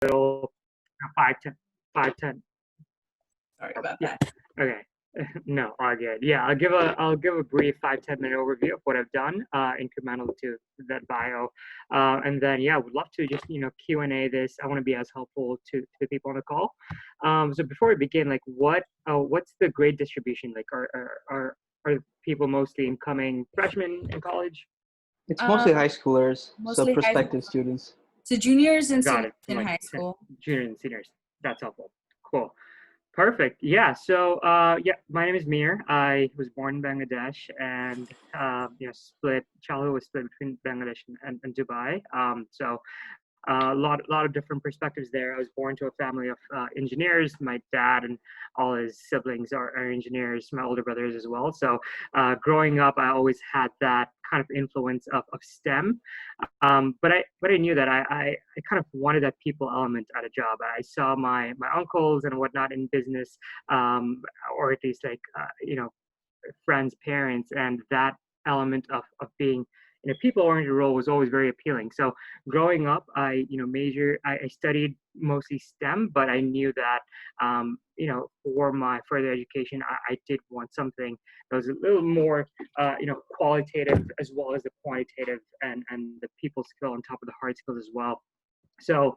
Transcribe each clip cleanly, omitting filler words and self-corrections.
little 5, 10, 5, 10. Sorry about Yeah. that. Okay. No, all good. Yeah, I'll give a brief 5, 10 minute overview of what I've done, incremental to that bio, and then yeah, would love to just Q&A this. I want to be as helpful to the people on the call. So before we begin, like what's the grade distribution? Like are people mostly incoming freshmen in college? It's mostly high schoolers, so Mostly high prospective students. So juniors and Got seniors it. in Like high school. juniors and seniors. That's helpful. Cool. Perfect. Yeah. So, yeah, my name is Mir. I was born in Bangladesh, and split childhood was split between Bangladesh and Dubai. So, a lot of different perspectives there. I was born to a family of engineers. My dad and all his siblings are engineers. My older brothers as well. So, growing up, I always had that kind of influence of STEM. But I knew that I kind of wanted that people element at a job. I saw my uncles and whatnot in business, or at least like friends, parents, and that element of being in a people-oriented role was always very appealing. So growing up, I studied mostly STEM, but I knew that for my further education, I did want something that was a little more qualitative as well as the quantitative and the people skill on top of the hard skills as well. So,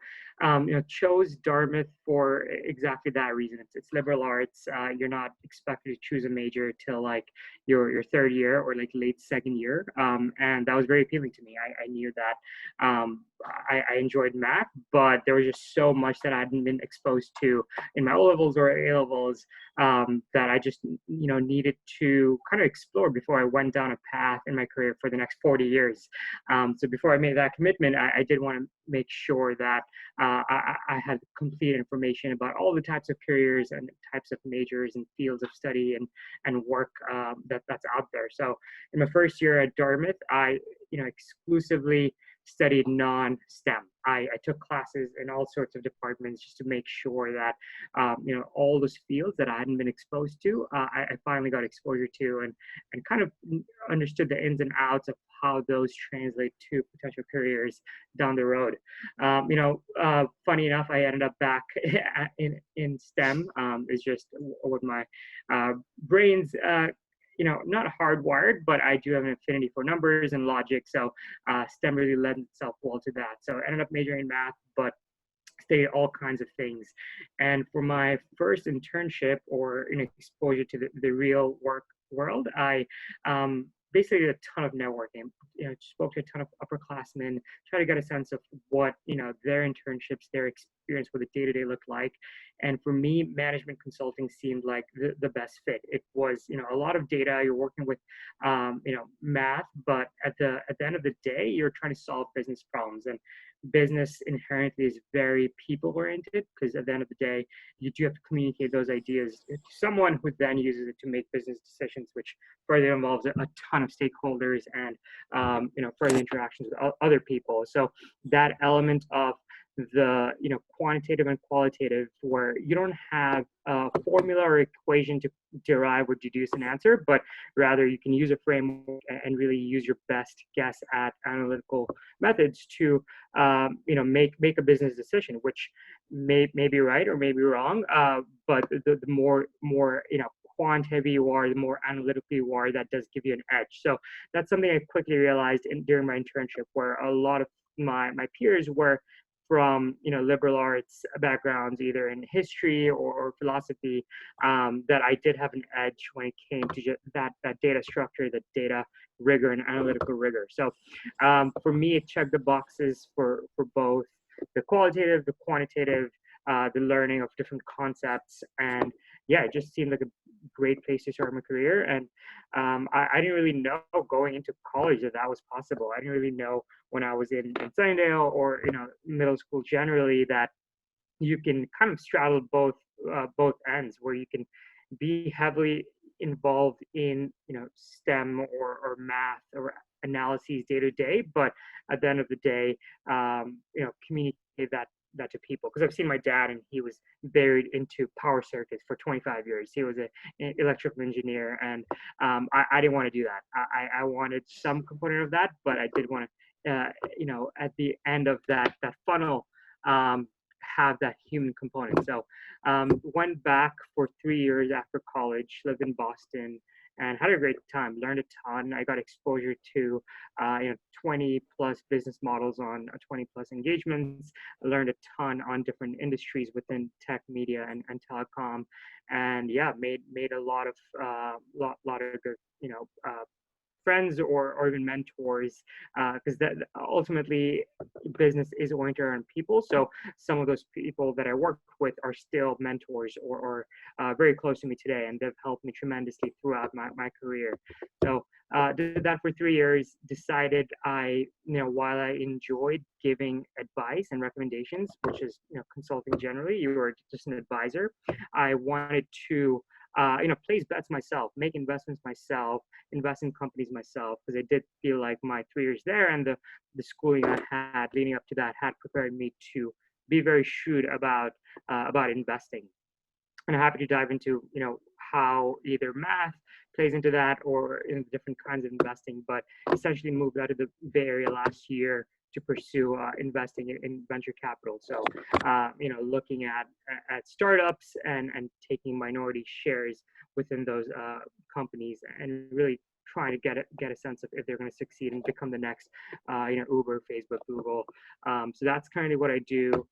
chose Dartmouth for exactly that reason. It's liberal arts. You're not expected to choose a major till like your third year or like late second year, and that was very appealing to me. I knew that I enjoyed math, but there was just so much that I hadn't been exposed to in my O levels or A levels, that I just needed to kind of explore before I went down a path in my career for the next 40 years. So before I made that commitment, I did want to make sure that I had complete information about all the types of careers and types of majors and fields of study and work that's out there. So in my first year at Dartmouth, I exclusively studied non-STEM. I took classes in all sorts of departments just to make sure that all those fields that I hadn't been exposed to, I finally got exposure to and kind of understood the ins and outs of how those translate to potential careers down the road. Funny enough, I ended up back in STEM. It's just what my brains not hardwired, but I do have an affinity for numbers and logic. So STEM really lends itself well to that. So I ended up majoring in math, but studied all kinds of things. And for my first internship or exposure to the real work world, I basically did a ton of networking. Spoke to a ton of upperclassmen, try to get a sense of what their internships, their experience, what the day-to-day looked like. And for me, management consulting seemed like the best fit. It was a lot of data. You're working with math, but at the end of the day, you're trying to solve business problems. And business inherently is very people oriented, because at the end of the day, you do have to communicate those ideas to someone who then uses it to make business decisions, which further involves a ton of stakeholders and further interactions with other people. So that element of the quantitative and qualitative, where you don't have a formula or equation to derive or deduce an answer, but rather you can use a framework and really use your best guess at analytical methods to make a business decision, which may be right or may be wrong, but the more quant heavy you are, the more analytical you are, that does give you an edge. So that's something I quickly realized during my internship, where a lot of my peers were from liberal arts backgrounds, either in history or philosophy, that I did have an edge when it came to just that data structure, that data rigor and analytical rigor. So for me, it checked the boxes for both the qualitative, the quantitative, the learning of different concepts, and yeah, it just seemed like a great place to start my career. And I didn't really know going into college that was possible. I didn't really know when I was in Sunnydale or middle school generally that you can kind of straddle both ends, where you can be heavily involved in STEM or math or analyses day to day, but at the end of the day, communicate that to people. Because I've seen my dad, and he was buried into power circuits for 25 years. He was an electrical engineer, and I didn't want to do that. I wanted some component of that, but I did want to, at the end of that funnel, have that human component. So went back for 3 years after college, lived in Boston, and had a great time. Learned a ton. I got exposure to 20 plus business models on 20 plus engagements. I learned a ton on different industries within tech, media, and telecom, and yeah, made a lot of lot of good friends or even mentors, because that ultimately business is oriented around people. So some of those people that I work with are still mentors or very close to me today, and they've helped me tremendously throughout my career. So did that for 3 years. Decided while I enjoyed giving advice and recommendations, which is consulting generally, you are just an advisor. I wanted to place bets myself, make investments myself, invest in companies myself, because I did feel like my 3 years there and the schooling I had leading up to that had prepared me to be very shrewd about investing. And I'm happy to dive into how either math plays into that or in different kinds of investing. But essentially moved out of the Bay Area last year to pursue investing in venture capital. So looking at startups and taking minority shares within those companies and really trying to get a sense of if they're going to succeed and become the next Uber, Facebook, Google. So that's kind of what I do.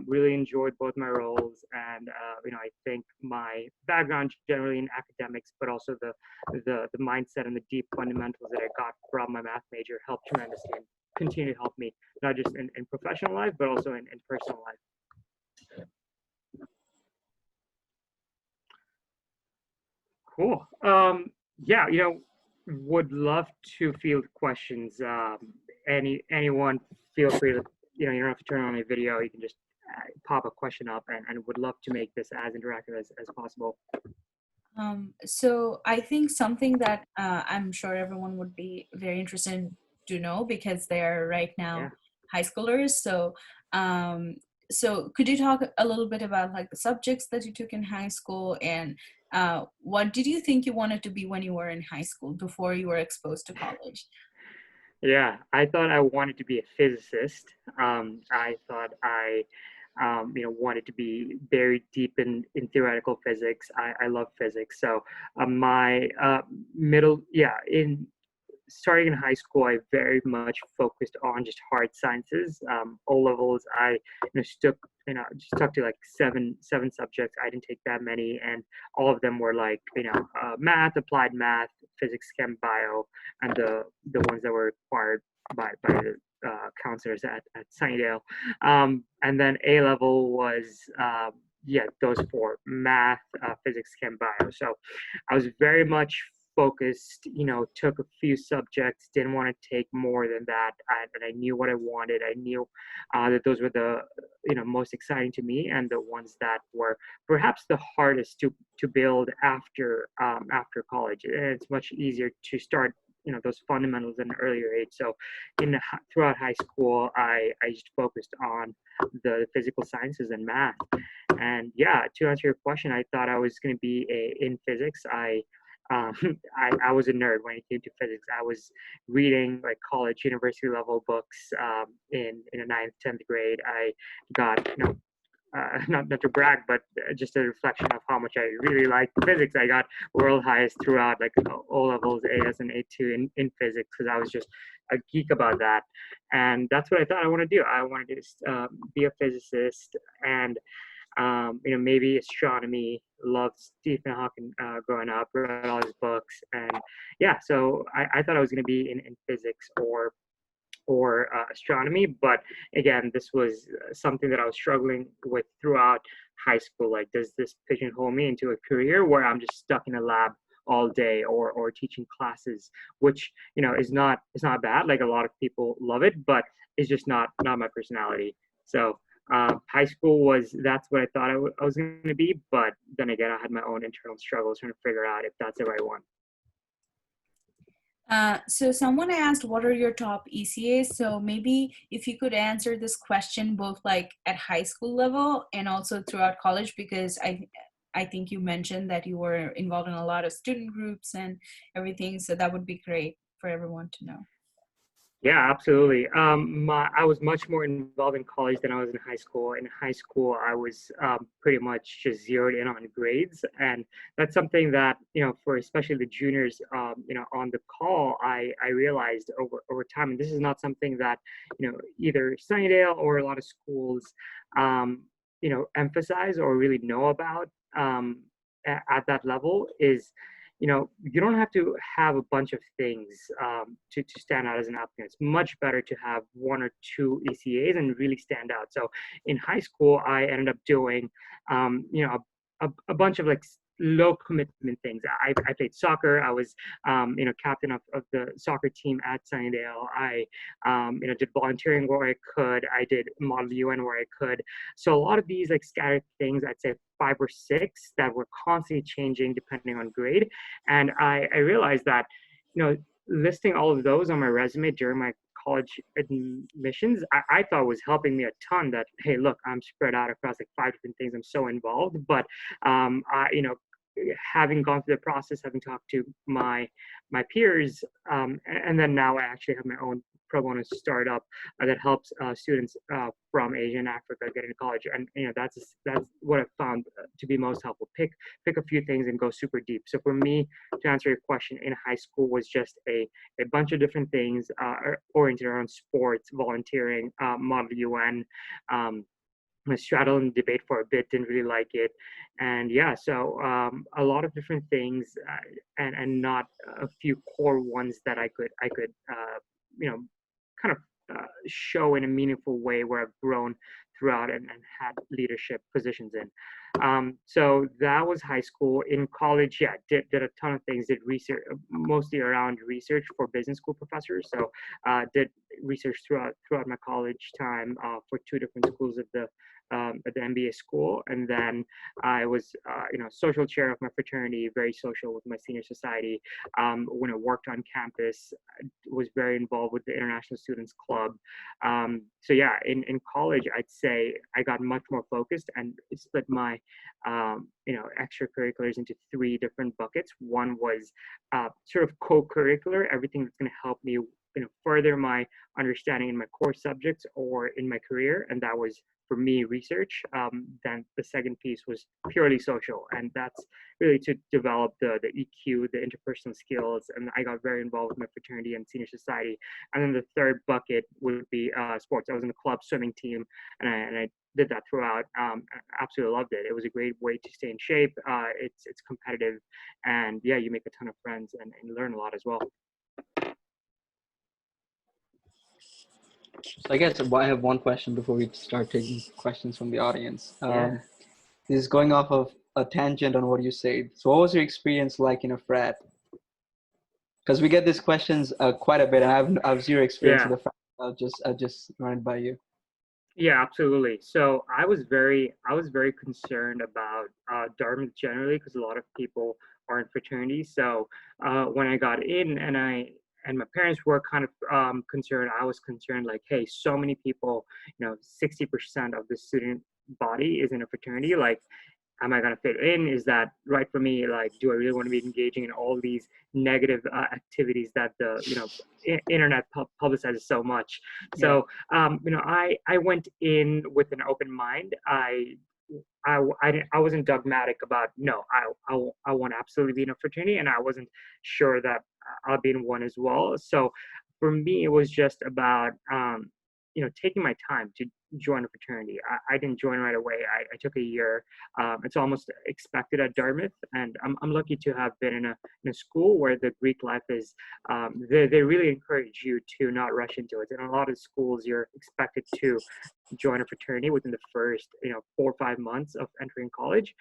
Really enjoyed both my roles, and I think my background generally in academics, but also the mindset and the deep fundamentals that I got from my math major helped tremendously and continue to help me not just in professional life but also in personal life. Cool. Yeah, would love to field questions. Anyone, feel free to, you don't have to turn on a video. You can just pop a question up, and would love to make this as interactive as possible. So I think something that I'm sure everyone would be very interested to know, because they're right Yeah. now high schoolers. So could you talk a little bit about like the subjects that you took in high school, and what did you think you wanted to be when you were in high school before you were exposed to college? Yeah, I thought I wanted to be a physicist. I thought I wanted to be very deep in theoretical physics. I love physics. So my in starting in high school, I very much focused on just hard sciences. O levels, I just stuck to like seven subjects. I didn't take that many, and all of them were like math, applied math, physics, chem, bio, and the ones that were required by the counselors at Sunnydale. And then A level was those four: math, physics, chem, bio. So I was very much focused, took a few subjects, didn't want to take more than that. And I knew what I wanted. I knew that those were the, most exciting to me and the ones that were perhaps the hardest to build after college. And it's much easier to start, those fundamentals at an earlier age. So throughout high school, I just focused on the physical sciences and math. And yeah, to answer your question, I thought I was going to be in physics. Um, I was a nerd when it came to physics. I was reading like college, university level books in a ninth, 10th grade. I got, not to brag, but just a reflection of how much I really liked physics. I got world highest throughout, like O levels, AS and A2 in physics, because I was just a geek about that. And that's what I thought I want to do. I wanted to be a physicist and maybe astronomy. Loved Stephen Hawking growing up, read all his books, and yeah. So I thought I was going to be in physics or astronomy, but again, this was something that I was struggling with throughout high school. Like, does this pigeonhole me into a career where I'm just stuck in a lab all day or teaching classes, which is not bad. Like, a lot of people love it, but it's just not my personality. So high school that's what I thought I was going to be, but then again, I had my own internal struggles trying to figure out if that's the right one. So someone asked, what are your top ECAs? So maybe if you could answer this question both like at high school level and also throughout college, because I think you mentioned that you were involved in a lot of student groups and everything. So that would be great for everyone to know. Yeah, absolutely. I was much more involved in college than I was in high school. In high school, I was pretty much just zeroed in on grades, and that's something that for especially the juniors, on the call, I realized over time, and this is not something that either Sunnydale or a lot of schools, emphasize or really know about at that level is you don't have to have a bunch of things to stand out as an applicant. It's much better to have one or two ECAs and really stand out. So in high school, I ended up doing, a bunch of like low commitment things. I played soccer. I was, captain of the soccer team at Sunnydale. I, did volunteering where I could. I did Model UN where I could. So a lot of these like scattered things, I'd say 5 or 6 that were constantly changing depending on grade. And I realized that, listing all of those on my resume during my college admissions, I thought was helping me a ton. That hey, look, I'm spread out across like 5 different things. I'm so involved, but having gone through the process, having talked to my peers, and then now I actually have my own pro bono startup that helps students from Asia and Africa get into college, and that's what I've found to be most helpful. Pick a few things and go super deep. So for me, to answer your question, in high school was just a bunch of different things oriented around sports, volunteering, Model UN. I straddled in debate for a bit, didn't really like it, and yeah, so a lot of different things, and not a few core ones that I could you know kind of show in a meaningful way where I've grown throughout and had leadership positions in. So that was high school. In college, yeah, did a ton of things. Did research mostly around research for business school professors. So did research throughout my college time for 2 different schools at the MBA school, and then I was, social chair of my fraternity, very social with my senior society. When I worked on campus, I was very involved with the International Students Club. So yeah, in college, I'd say I got much more focused and split my, extracurriculars into 3 different buckets. One was sort of co-curricular, everything that's going to help me, further my understanding in my core subjects or in my career, and that was for me research. Then the second piece was purely social, and that's really to develop the EQ, the interpersonal skills, and I got very involved with my fraternity and senior society. And then the third bucket would be sports. I was in the club swimming team, and I did that throughout. Absolutely loved it. It was a great way to stay in shape. It's competitive, and yeah, you make a ton of friends and learn a lot as well. So I guess I have one question before we start taking questions from the audience. Yeah. This is going off of a tangent on what you said. So what was your experience like in a frat? Because we get these questions quite a bit, and I have zero experience Yeah. with a frat. I'll just run it by you. Yeah, absolutely. So I was very concerned about Dartmouth generally because a lot of people are in fraternities. So when I got in, and my parents were kind of concerned, I was concerned like, hey, so many people, 60% of the student body is in a fraternity. Like, am I going to fit in? Is that right for me? Like, do I really want to be engaging in all these negative activities that the internet publicizes so much? Yeah. So I went in with an open mind. I wasn't dogmatic about no, I want to absolutely be in a fraternity, and I wasn't sure that I'll be in one as well. So for me, it was just about taking my time to join a fraternity. I didn't join right away. I took a year. It's almost expected at Dartmouth, and I'm lucky to have been in a school where the Greek life is. They really encourage you to not rush into it. In a lot of schools, you're expected to join a fraternity within the first 4 or 5 months of entering college,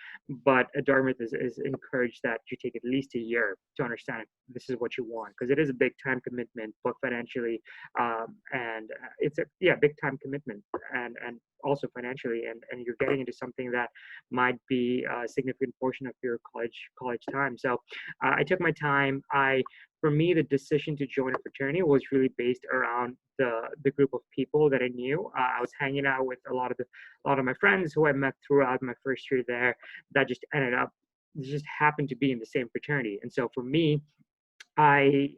but at Dartmouth is encouraged that you take at least a year to understand if this is what you want, because it is a big time commitment, both financially, and it's a big time commitment, and also financially, and you're getting into something that might be a significant portion of your college time. So I took my time. For me, the decision to join a fraternity was really based around the group of people that I knew. I was hanging out with a lot of my friends who I met throughout my first year there. That just happened to be in the same fraternity. And so for me, I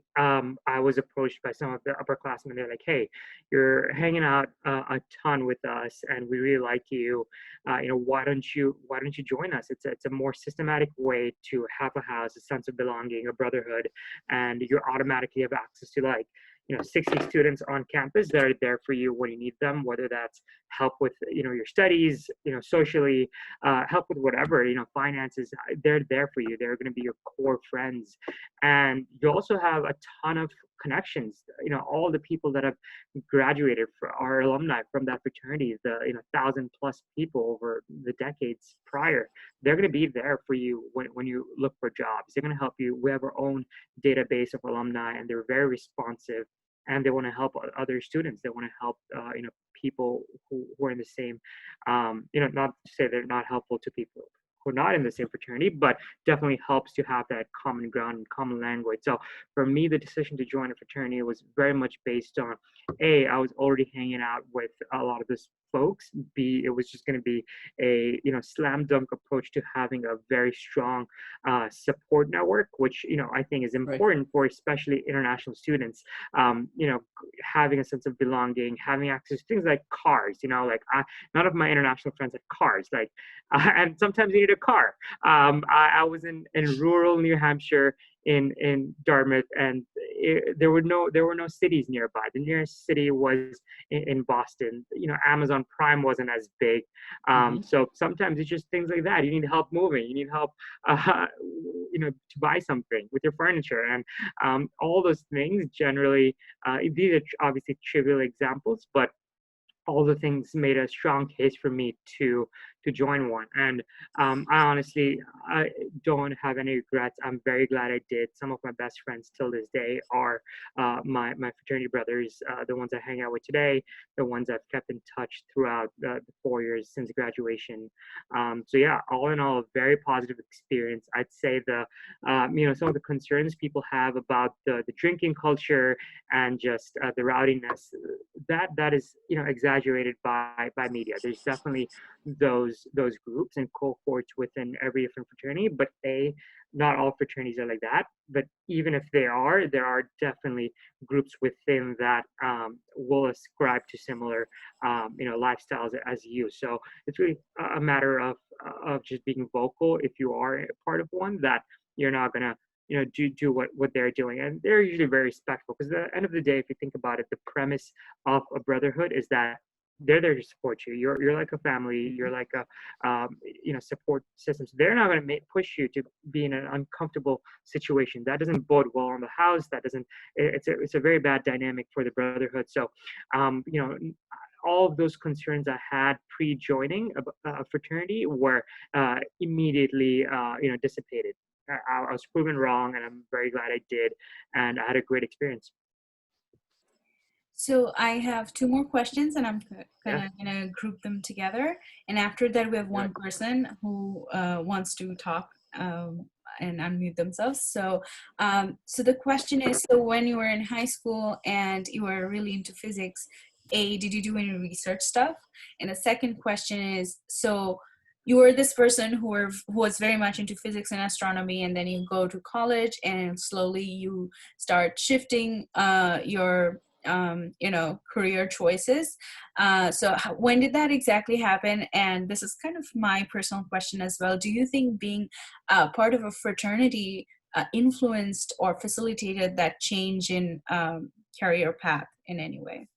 was approached by some of the upperclassmen. They're like, "Hey, you're hanging out a ton with us, and we really like you. Why don't you join us? It's a more systematic way to have a house, a sense of belonging, a brotherhood, and you automatically have access to 60 students on campus that are there for you when you need them, whether that's help with your studies, socially, help with whatever, finances. They're there for you. They're going to be your core friends, and you also have a ton of connections. All the people that have graduated for our alumni from that fraternity, the 1,000 plus people over the decades prior, they're going to be there for you when you look for jobs. They're going to help you. We have our own database of alumni, and they're very responsive, and they want to help other students. They want to help people who are in the same, not to say they're not helpful to people who are not in the same fraternity, but definitely helps to have that common ground and common language. So for me, the decision to join a fraternity was very much based on A, I was already hanging out with a lot of these folks. B, it was just going to be a slam dunk approach to having a very strong support network, which I think is Right. important for especially international students. um, you know Having a sense of belonging, having access to things like cars. None of my international friends had cars, like and sometimes you need a car. I was in rural New Hampshire, in Dartmouth, and there were no cities nearby. The nearest city was in Boston. Amazon Prime wasn't as big, Mm-hmm. so sometimes it's just things like that. You need help moving. You need help, uh, to buy something with your furniture, and all those things. Generally, these are obviously trivial examples, but all the things made a strong case for me to join one. And I don't have any regrets. I'm very glad I did. Some of my best friends till this day are my fraternity brothers, the ones I hang out with today, the ones I've kept in touch throughout the 4 years since graduation. So yeah, all in all, a very positive experience. I'd say some of the concerns people have about the drinking culture and just the rowdiness, that is exaggerated by media. There's definitely those groups and cohorts within every different fraternity, but not all fraternities are like that. But even if there are definitely groups within that will ascribe to similar lifestyles as you. So it's really a matter of just being vocal if you are a part of one, that you're not gonna do what they're doing. And they're usually very respectful, because at the end of the day, if you think about it, the premise of a brotherhood is that they're there to support you. You're like a family. You're like a support system. So they're not going to push you to be in an uncomfortable situation. That doesn't bode well on the house. That doesn't. It's a very bad dynamic for the brotherhood. So, all of those concerns I had pre-joining a fraternity were immediately dissipated. I was proven wrong, and I'm very glad I did, and I had a great experience. So I have two more questions, and I'm kind Yeah, of gonna group them together. And after that, we have yeah, one person who wants to talk and unmute themselves. So the question is: so when you were in high school and you were really into physics, did you do any research stuff? And the second question is: so you were this person who was very much into physics and astronomy, and then you go to college, and slowly you start shifting your career choices. When did that exactly happen? And this is kind of my personal question as well. Do you think being part of a fraternity influenced or facilitated that change in career path in any way?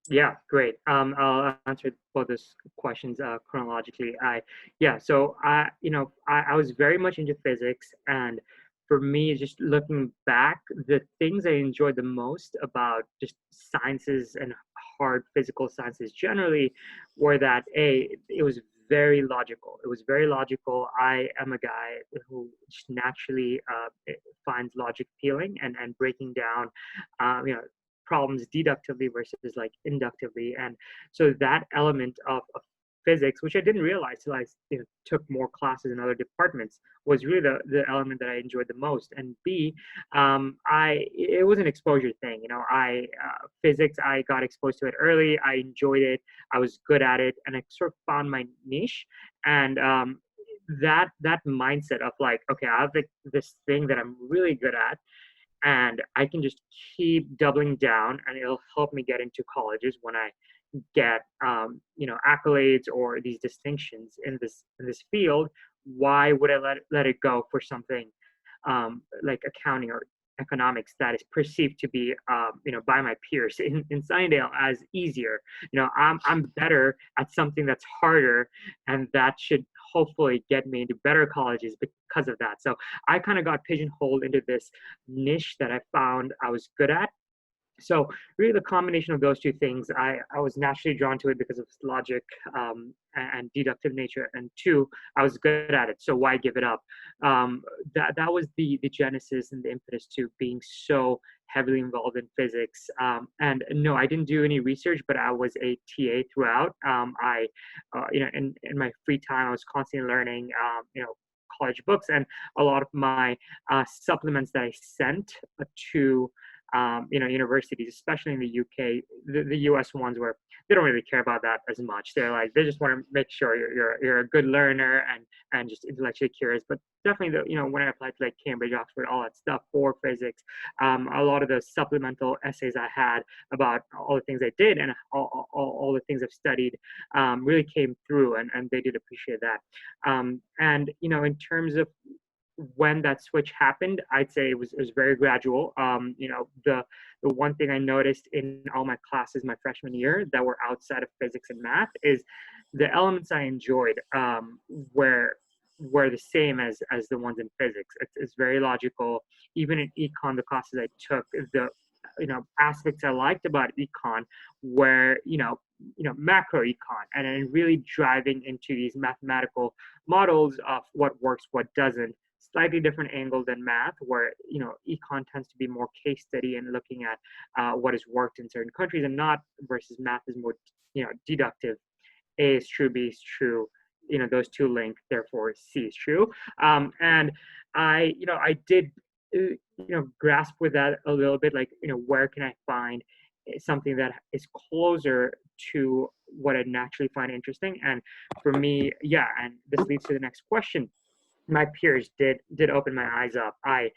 yeah, great. I'll answer both those questions chronologically. I was very much into physics, and for me, just looking back, the things I enjoyed the most about just sciences and hard physical sciences generally were that it was very logical. It was very logical. I am a guy who just naturally finds logic appealing, and breaking down, problems deductively versus like inductively. And so that element of physics, which I didn't realize till I took more classes in other departments, was really the element that I enjoyed the most. And B, I it was an exposure thing. I physics, I got exposed to it early. I enjoyed it. I was good at it, and I sort of found my niche. And that mindset of like, okay, I have this thing that I'm really good at, and I can just keep doubling down, and it'll help me get into colleges when I get accolades or these distinctions in this field. Why would I let it go for something like accounting or economics that is perceived to be by my peers in Sunnydale as easier? I'm better at something that's harder, and that should hopefully get me into better colleges because of that. So I kind of got pigeonholed into this niche that I found I was good at. So really the combination of those two things, I was naturally drawn to it because of its logic and deductive nature, and two, I was good at it, so why give it up? That was the genesis and the impetus to being so heavily involved in physics. And no, I didn't do any research, but I was a TA throughout. I in my free time I was constantly learning college books, and a lot of my supplements that I sent to universities, especially in the UK, the US ones, where they don't really care about that as much. They're like, they just want to make sure you're a good learner and just intellectually curious. But definitely, when I applied to like Cambridge, Oxford, all that stuff for physics, a lot of the supplemental essays I had about all the things I did and all the things I've studied really came through, and they did appreciate that. And in terms of when that switch happened, I'd say it was very gradual. The one thing I noticed in all my classes my freshman year that were outside of physics and math is the elements I enjoyed were the same as the ones in physics. It's very logical. Even in econ, the classes I took, the aspects I liked about econ were macro econ, and then really driving into these mathematical models of what works, what doesn't. Slightly different angle than math, where econ tends to be more case study and looking at what has worked in certain countries, and not versus math is more deductive. A is true, B is true. Those two link, therefore C is true. And I did grasp with that a little bit, like where can I find something that is closer to what I naturally find interesting. And for me, yeah, and this leads to the next question. My peers did open my eyes up. I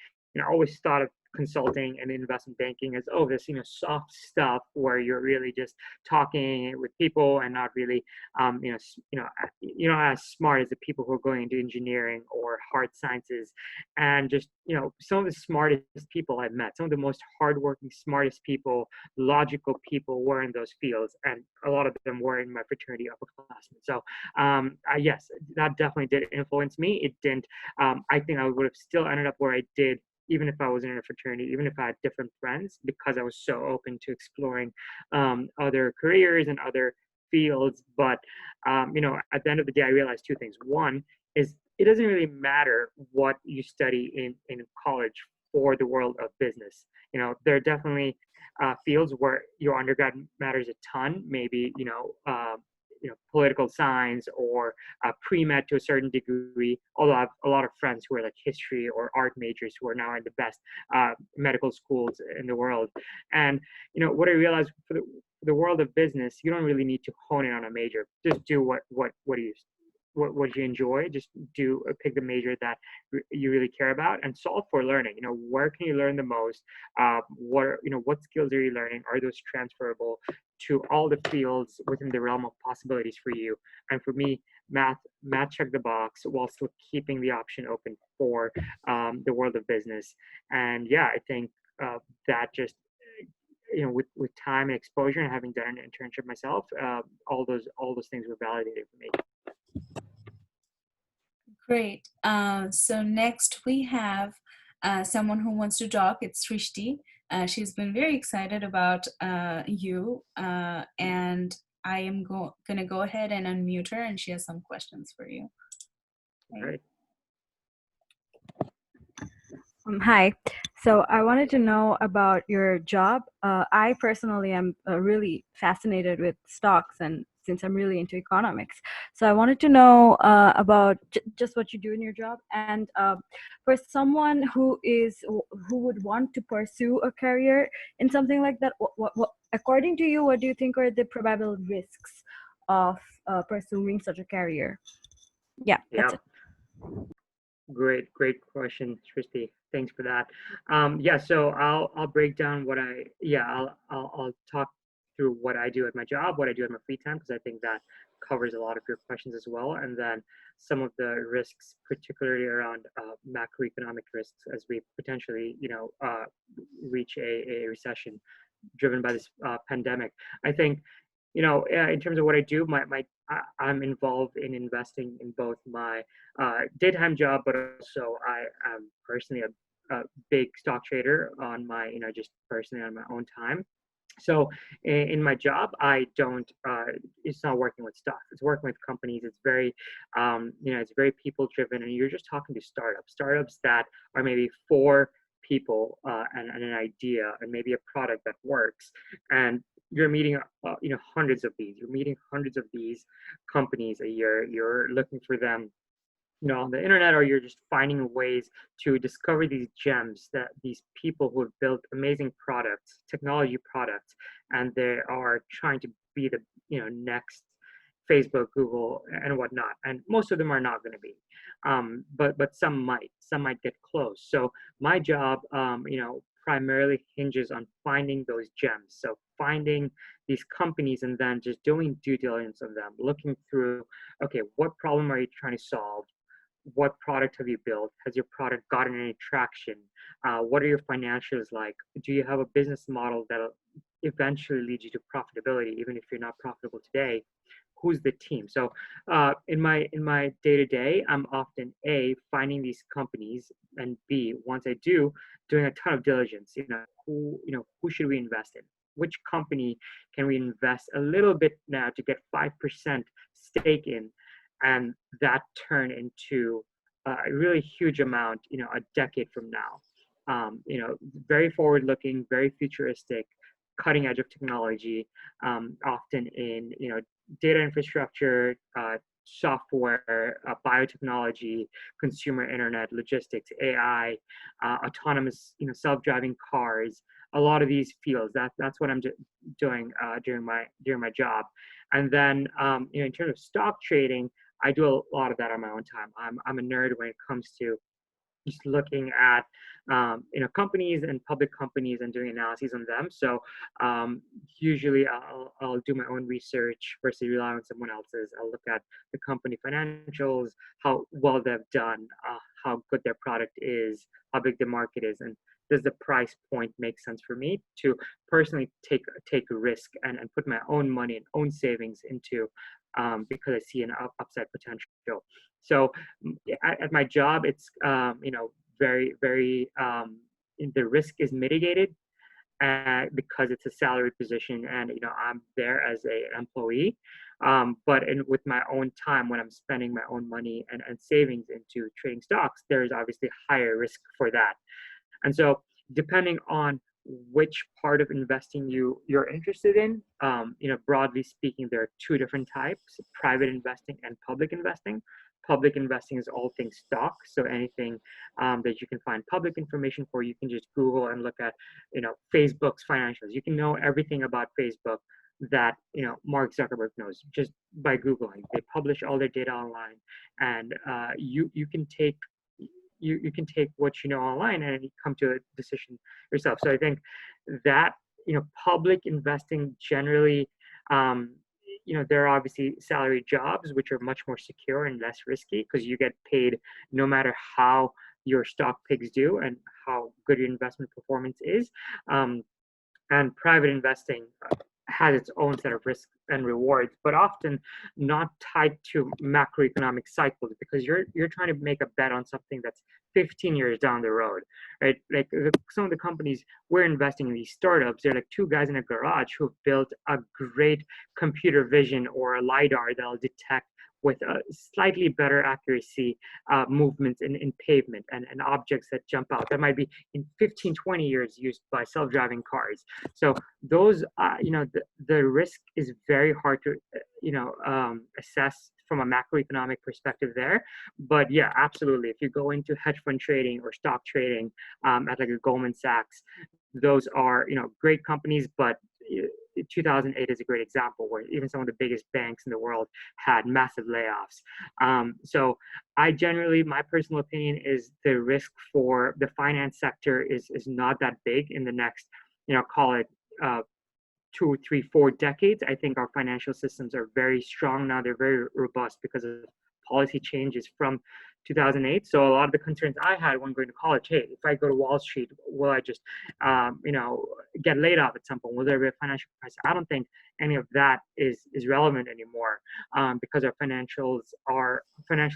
always thought of consulting and investment banking as, oh, this soft stuff where you're really just talking with people and not really as smart as the people who are going into engineering or hard sciences. And just some of the smartest people I've met, some of the most hardworking, smartest people, logical people were in those fields, and a lot of them were in my fraternity upperclassmen. So yes, that definitely did influence me. It didn't. I think I would have still ended up where I did, even if I wasn't in a fraternity, even if I had different friends, because I was so open to exploring other careers and other fields. But at the end of the day, I realized two things. One is it doesn't really matter what you study in college for the world of business. There are definitely fields where your undergrad matters a ton. Maybe political science or pre-med to a certain degree. Although I have a lot of friends who are like history or art majors who are now in the best medical schools in the world. And what I realized for the world of business, you don't really need to hone in on a major. Just do what you enjoy. Just pick the major that you really care about, and solve for learning. Where can you learn the most? What skills are you learning? Are those transferable to all the fields within the realm of possibilities for you? And for me, math checked the box while still keeping the option open for the world of business. And yeah, I think that just with time and exposure and having done an internship myself, all those things were validated for me. Great. So next we have someone who wants to talk. It's Srishti. She's been very excited about you, and I am gonna go ahead and unmute her, and she has some questions for you. All right. Hi. So I wanted to know about your job. I personally am really fascinated with stocks, and since I'm really into economics, so I wanted to know about just what you do in your job. And for someone who would want to pursue a career in something like that, what according to you, what do you think are the probable risks of pursuing such a career? Yeah, that's it. Great question, Tristy. Thanks for that. Yeah, so I'll break down what I yeah I'll talk through what I do at my job, what I do in my free time, because I think that covers a lot of your questions as well, and then some of the risks, particularly around macroeconomic risks, as we potentially reach a recession driven by this pandemic. I think in terms of what I do, I'm involved in investing in both my daytime job, but also I am personally a big stock trader on my, just personally on my own time. So in my job, I don't. It's not working with stuff. It's working with companies. It's very, it's very people driven, and you're just talking to startups that are maybe four people and an idea and maybe a product that works, and you're meeting hundreds of these. You're meeting hundreds of these companies a year. You're looking for them on the internet, or you're just finding ways to discover these gems, that these people who have built amazing products, technology products, and they are trying to be the next Facebook, Google, and whatnot. And most of them are not going to be, but some might get close. So my job, primarily hinges on finding those gems. So finding these companies and then just doing due diligence of them, looking through, okay, what problem are you trying to solve? What product have you built? Has your product gotten any traction? What are your financials like? Do you have a business model that'll eventually lead you to profitability, even if you're not profitable today? Who's the team? So in my day-to-day, I'm often A, finding these companies, and B, once I do, doing a ton of diligence. Who should we invest in? Which company can we invest a little bit now to get 5% stake in, and that turn into a really huge amount, a decade from now. Very forward-looking, very futuristic, cutting edge of technology, often in data infrastructure, software, biotechnology, consumer internet, logistics, AI, autonomous, self-driving cars. A lot of these fields. That's what I'm doing during my job. And then, in terms of stock trading, I do a lot of that on my own time. I'm a nerd when it comes to just looking at companies and public companies and doing analyses on them. So usually I'll do my own research versus rely on someone else's. I'll look at the company financials, how well they've done, how good their product is, how big the market is, and does the price point make sense for me to personally take a risk and put my own money and own savings into, because I see an upside potential. So at my job, it's very very the risk is mitigated because it's a salary position, and I'm there as an employee. But with my own time, when I'm spending my own money and savings into trading stocks, there is obviously higher risk for that. And so, depending on which part of investing you're interested in, broadly speaking, there are two different types: private investing and public investing. Public investing is all things stock, so anything that you can find public information for. You can just Google and look at, Facebook's financials. You can know everything about Facebook that Mark Zuckerberg knows just by Googling. They publish all their data online, and you can take what you know online and come to a decision yourself. So I think that public investing generally, there are obviously salary jobs which are much more secure and less risky, because you get paid no matter how your stock picks do and how good your investment performance is. And private investing has its own set of risks and rewards, but often not tied to macroeconomic cycles, because you're trying to make a bet on something that's 15 years down the road, right? Like some of the companies we're investing in, these startups, they're like two guys in a garage who've built a great computer vision or a lidar that'll detect with a slightly better accuracy movements in pavement and objects that jump out that might be in 15, 20 years used by self-driving cars. So those, the risk is very hard to, assess from a macroeconomic perspective there. But yeah, absolutely. If you go into hedge fund trading or stock trading at like a Goldman Sachs, those are, great companies, but 2008 is a great example where even some of the biggest banks in the world had massive layoffs. So I generally, my personal opinion is the risk for the finance sector is not that big in the next, call it 2, 3, 4 decades. I think our financial systems are very strong now. They're very robust because of policy changes from 2008. So a lot of the concerns I had when going to college, hey, if I go to Wall Street, will I just, get laid off at some point? Will there be a financial crisis? I don't think any of that is relevant anymore, because our financial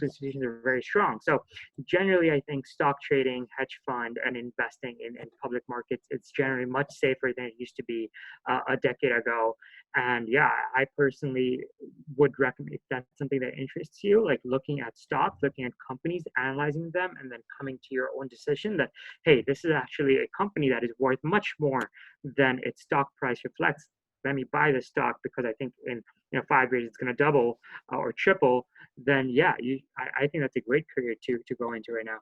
institutions are very strong. So generally, I think stock trading, hedge fund, and investing in public markets, it's generally much safer than it used to be a decade ago. And yeah, I personally would recommend, if that's something that interests you, like looking at stocks, looking at companies, analyzing them, and then coming to your own decision that, hey, this is actually a company that is worth much more than its stock price reflects. Let me buy this stock because I think in 5 years it's going to double or triple. Then yeah, I think that's a great career to go into right now.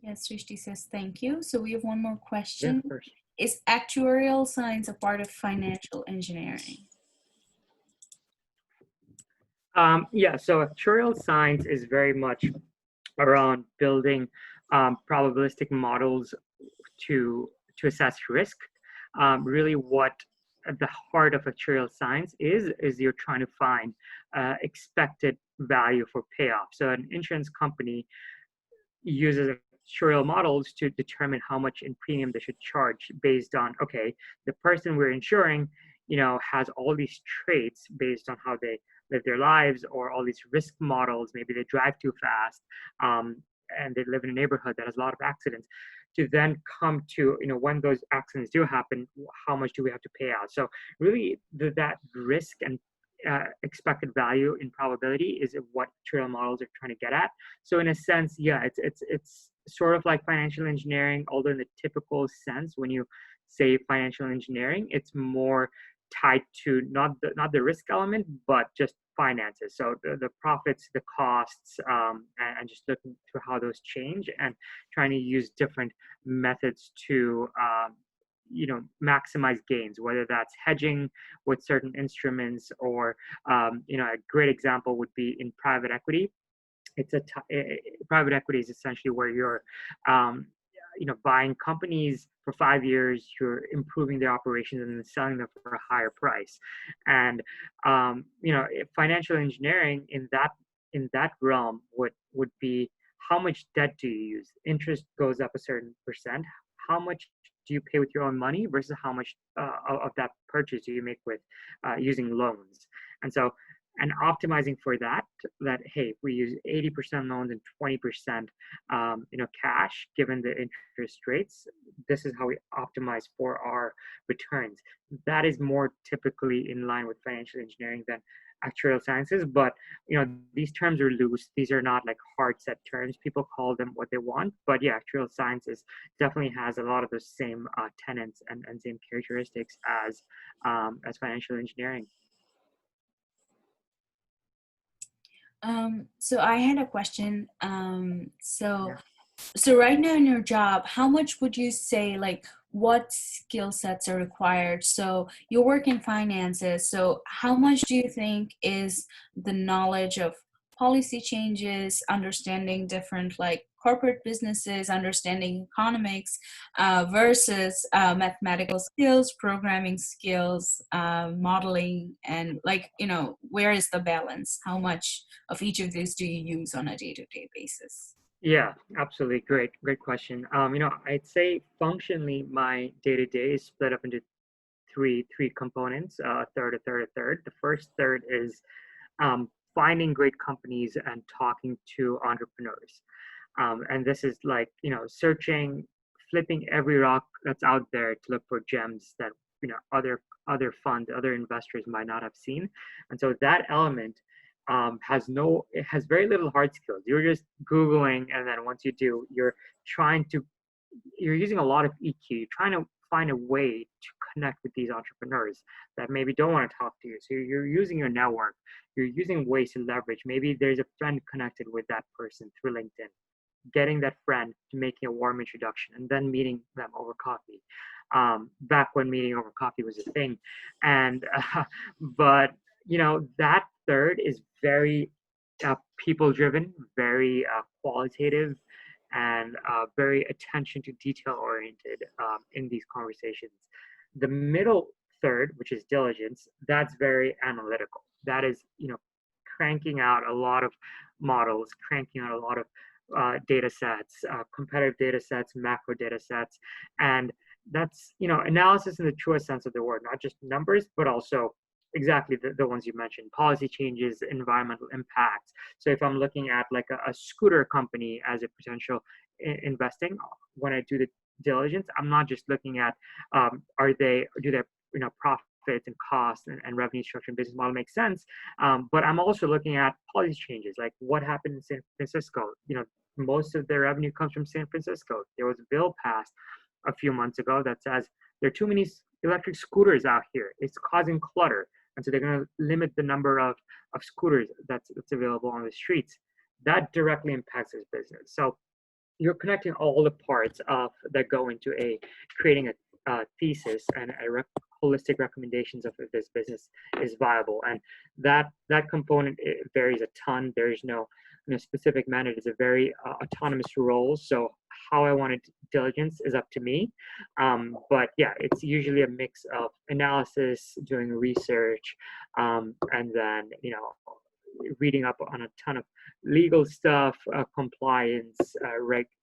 Yes, Srishti says thank you. So we have one more Yeah, question. of course. Is actuarial science a part of financial engineering? Yeah, so actuarial science is very much around building probabilistic models to assess risk. Really, what at the heart of actuarial science is you're trying to find expected value for payoff. So an insurance company uses actuarial models to determine how much in premium they should charge based on, okay, the person we're insuring, has all these traits based on how they live their lives, or all these risk models. Maybe they drive too fast, and they live in a neighborhood that has a lot of accidents. To then come to, when those accidents do happen, how much do we have to pay out? So really, that risk and expected value in probability is what actuarial models are trying to get at. So in a sense, yeah, it's sort of like financial engineering, although in the typical sense, when you say financial engineering, it's more tied to not the risk element, but just finances. So the profits, the costs, and just looking to how those change and trying to use different methods to maximize gains, whether that's hedging with certain instruments, or a great example would be in private equity. Private equity is essentially where you're buying companies for 5 years, you're improving their operations and then selling them for a higher price. And financial engineering in that realm would be, how much debt do you use? Interest goes up a certain percent. How much do you pay with your own money versus how much of that purchase do you make with using loans? And optimizing for that, hey, if we use 80% loans and 20% cash, given the interest rates, this is how we optimize for our returns. That is more typically in line with financial engineering than actuarial sciences. But these terms are loose. These are not like hard set terms. People call them what they want. But yeah, actuarial sciences definitely has a lot of the same tenets and same characteristics as financial engineering. So I had a question. Yeah. So right now in your job, how much would you say, like, what skill sets are required? So you work in finances. So how much do you think is the knowledge of policy changes, understanding different like corporate businesses, understanding economics, versus mathematical skills, programming skills, modeling, and like, where is the balance? How much of each of these do you use on a day-to-day basis? Yeah, absolutely. Great question. I'd say functionally my day to day is split up into three components, a third, a third, a third. The first third is finding great companies and talking to entrepreneurs. And this is like, searching, flipping every rock that's out there to look for gems that, other funds, other investors might not have seen. And so that element it has very little hard skills. You're just Googling, and then once you do, you're using a lot of EQ. You're trying to find a way to connect with these entrepreneurs that maybe don't want to talk to you. So you're using your network. You're using ways to leverage. Maybe there's a friend connected with that person through LinkedIn. getting that friend to making a warm introduction and then meeting them over coffee. Back when meeting over coffee was a thing, and but that third is very people driven, very qualitative, and very attention to detail oriented in these conversations. The middle third, which is diligence, that's very analytical. That is, cranking out a lot of models, cranking out a lot of data sets, competitive data sets, macro data sets, and that's analysis in the truest sense of the word, not just numbers, but also exactly the ones you mentioned: policy changes, environmental impacts. So if I'm looking at like a scooter company as a potential investing, when I do the diligence, I'm not just looking at do their profits and costs and revenue structure and business model make sense, but I'm also looking at policy changes, like what happened in San Francisco. Most of their revenue comes from San Francisco. There was a bill passed a few months ago that says there are too many electric scooters out here. It's causing clutter, and so they're going to limit the number of scooters that's available on the streets. That directly impacts his business. So you're connecting all the parts of that go into creating a thesis and holistic recommendations of if this business is viable, and that component, it varies a ton. There is no specific mandate. It's a very autonomous role. So how I want to diligence is up to me. But yeah, it's usually a mix of analysis, doing research, and then reading up on a ton of legal stuff, compliance,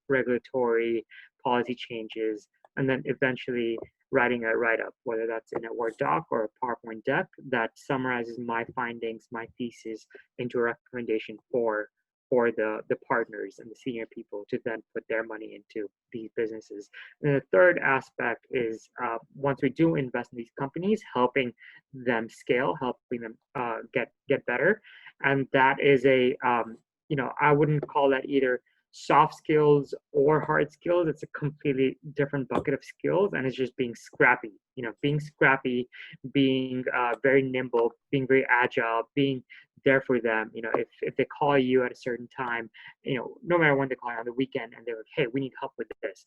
regulatory policy changes, and then eventually writing a write-up, whether that's in a Word doc or a PowerPoint deck that summarizes my findings, my thesis into a recommendation for the partners and the senior people to then put their money into these businesses. And the third aspect is once we do invest in these companies, helping them scale, helping them get better. And that is I wouldn't call that either soft skills or hard skills. It's a completely different bucket of skills, and it's just being scrappy. Being scrappy, being very nimble, being very agile, being there for them. If they call you at a certain time, no matter when they call you on the weekend, and they're like, "Hey, we need help with this,"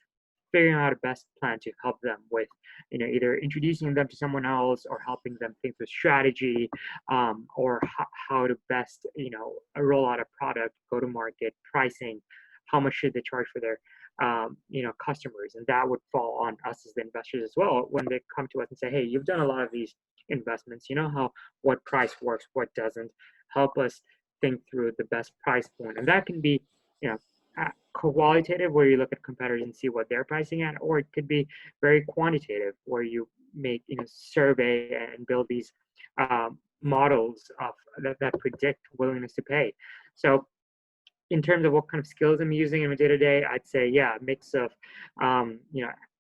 figuring out a best plan to help them with, either introducing them to someone else or helping them think through strategy, or how to best, roll out a product, go to market, pricing, how much should they charge for their customers. And that would fall on us as the investors as well when they come to us and say, "Hey, you've done a lot of these investments, you know what price works, what doesn't. Help us think through the best price point." And that can be qualitative, where you look at competitors and see what they're pricing at, or it could be very quantitative, where you make survey and build these models of that predict willingness to pay. So in terms of what kind of skills I'm using in my day-to-day, I'd say, yeah, a mix of,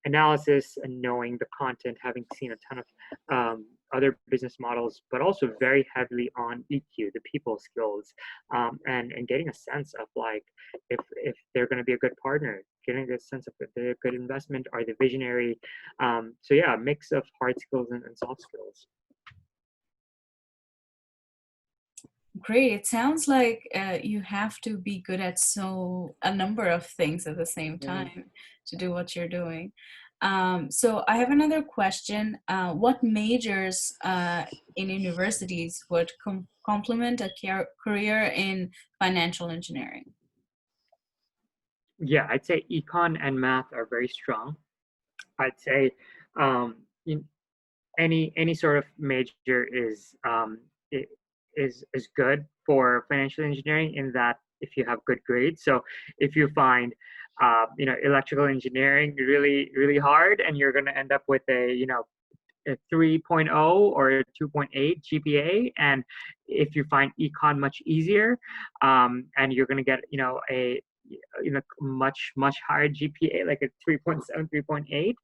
analysis and knowing the content, having seen a ton of other business models, but also very heavily on EQ, the people skills, and getting a sense of like if they're going to be a good partner, getting a sense of if they're a good investment, are they visionary. So yeah, a mix of hard skills and soft skills. Great. It sounds like you have to be good at a number of things at the same time to do what you're doing. So I have another question. What majors in universities would complement a career in financial engineering? Yeah, I'd say econ and math are very strong. I'd say in any sort of major is good for financial engineering, in that if you have good grades. So if you find electrical engineering really hard, and you're going to end up with a 3.0 or a 2.8 GPA, and if you find econ much easier, and you're going to get a much higher GPA, like a 3.7, 3.8,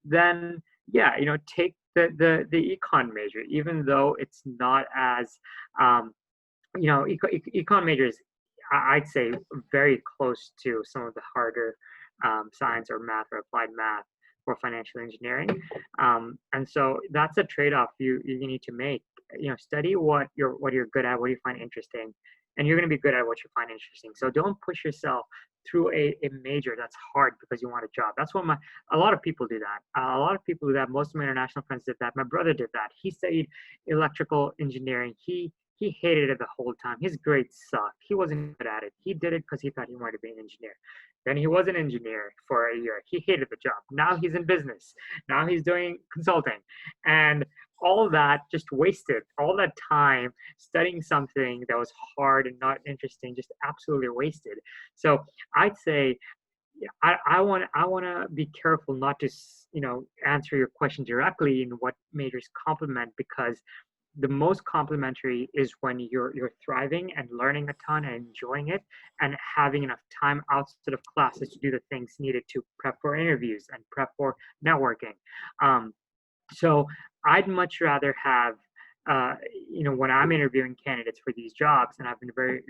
then yeah, take the econ major, even though it's not as econ majors, I'd say, very close to some of the harder science or math or applied math for financial engineering. And so that's a trade-off you need to make. Study what you're good at, what you find interesting, and you're going to be good at what you find interesting. So don't push yourself through a major that's hard because you want a job. That's what a lot of people do that. A lot of people do that. Most of my international friends did that. My brother did that. He studied electrical engineering. He hated it the whole time. His grades sucked. He wasn't good at it. He did it because he thought he wanted to be an engineer. Then he was an engineer for a year. He hated the job. Now he's in business. Now he's doing consulting. And all that just wasted. All that time studying something that was hard and not interesting, just absolutely wasted. So I'd say I want to be careful not to answer your question directly in what majors complement, because the most complimentary is when you're thriving and learning a ton and enjoying it and having enough time outside of classes to do the things needed to prep for interviews and prep for networking. So I'd much rather have, when I'm interviewing candidates for these jobs, and I've been very